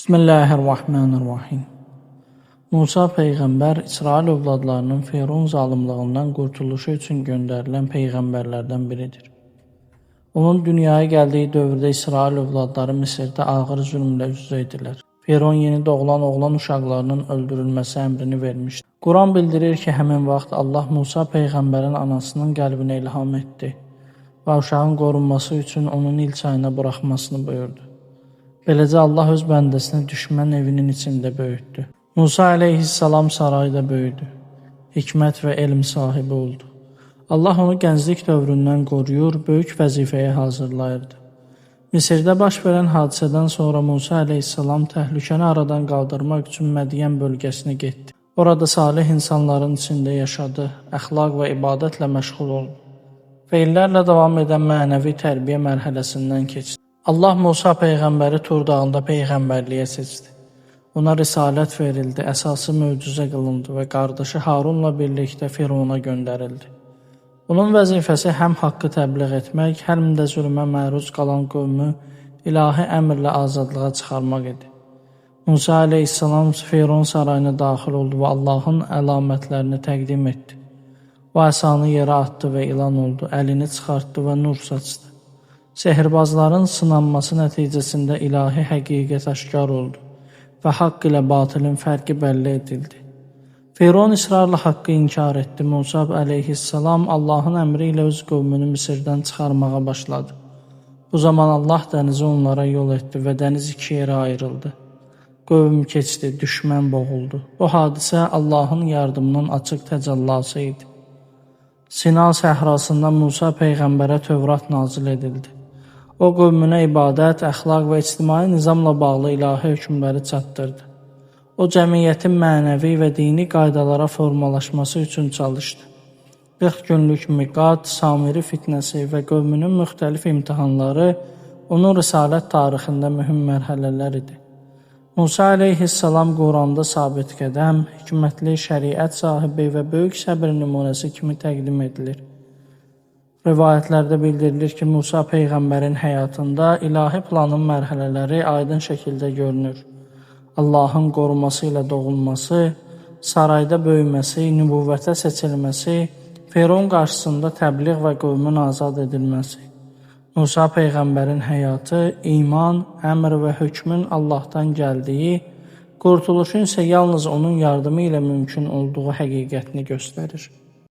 Bismillahirrahmanirrahim. Musa Peyğəmbər İsrail övladlarının Firon zalımlığından qurtuluşu üçün göndərilən peyğəmbərlərdən biridir. Onun dünyaya gəldiyi dövrdə İsrail övladları Misirdə ağır zülmlə üz-üzə idilər. Firon yeni doğulan oğlan uşaqlarının öldürülməsi əmrini vermişdi. Quran bildirir ki, həmin vaxt Allah Musa Peyğəmbərin anasının qəlbinə ilham etdi və uşağın qorunması üçün onun Nil çayına buraxmasını buyurdu. Beləcə Allah öz bəndəsini düşmən evinin içində böyütdü. Musa əleyhissalam sarayda böyüdü. Hikmət və elm sahibi oldu. Allah onu gənclik dövründən qoruyur, böyük vəzifəyə hazırlayırdı. Misirdə baş verən hadisədən sonra Musa əleyhissalam təhlükəni aradan qaldırmaq üçün Mədiyən bölgəsinə getdi. Orada salih insanların içində yaşadı, əxlaq və ibadətlə məşğul oldu. Feillərlə davam edən mənəvi tərbiyə mərhələsindən keçdi. Allah Musa Peyğəmbəri Tur dağında Peyğəmbərliyə seçdi. Ona risalət verildi, əsası möcüzə qılındı və qardaşı Harunla birlikdə Firona göndərildi. Onun vəzifəsi həm haqqı təbliğ etmək, həm də zülmə məruz qalan qövmü ilahi əmrlə azadlığa çıxarmaq idi. Musa əleyhissalam Firon sarayına daxil oldu və Allahın əlamətlərini təqdim etdi. O əsanı yerə atdı və ilan oldu, əlini çıxartdı və nur saçdı. Sehirbazların sınanması nəticəsində ilahi həqiqət aşkar oldu və haqq ilə batilin fərqi bəlli edildi. Firon israrla haqqı inkar etdi. Musa əleyhissalam Allahın əmri ilə öz qövmünü Misirdən çıxarmağa başladı. Bu zaman Allah dənizi onlara yol etdi və dəniz iki yerə ayrıldı. Qövm keçdi, düşmən boğuldu. Bu hadisə Allahın yardımının açıq təcəllası idi. Sina səhrasında Musa Peyğəmbərə Tövrat nazil edildi. O qövmünə ibadət, əxlaq və ictimai nizamla bağlı ilahi hökmləri çatdırdı. O cəmiyyətin mənəvi və dini qaydalara formalaşması üçün çalışdı. 40 günlük miqat, Samiri fitnəsi və qövmünün müxtəlif imtihanları onun risalət tarixində mühüm mərhələlər idi. Musa əleyhissalam Quranda sabit qədəm, hikmətli şəriət sahibi və böyük səbir nümunəsi kimi təqdim edilir. Rivayətlərdə bildirilir ki, Musa Peyğəmbərin həyatında ilahi planın mərhələləri aydın şəkildə görünür. Allahın qoruması ilə doğulması, sarayda böyüməsi, nübüvvətə seçilməsi, Firon qarşısında təbliğ və qövmün azad edilməsi. Musa Peyğəmbərin həyatı, iman, əmr və hökmün Allahdan gəldiyi, qurtuluşun isə yalnız onun yardımı ilə mümkün olduğu həqiqətini göstərir.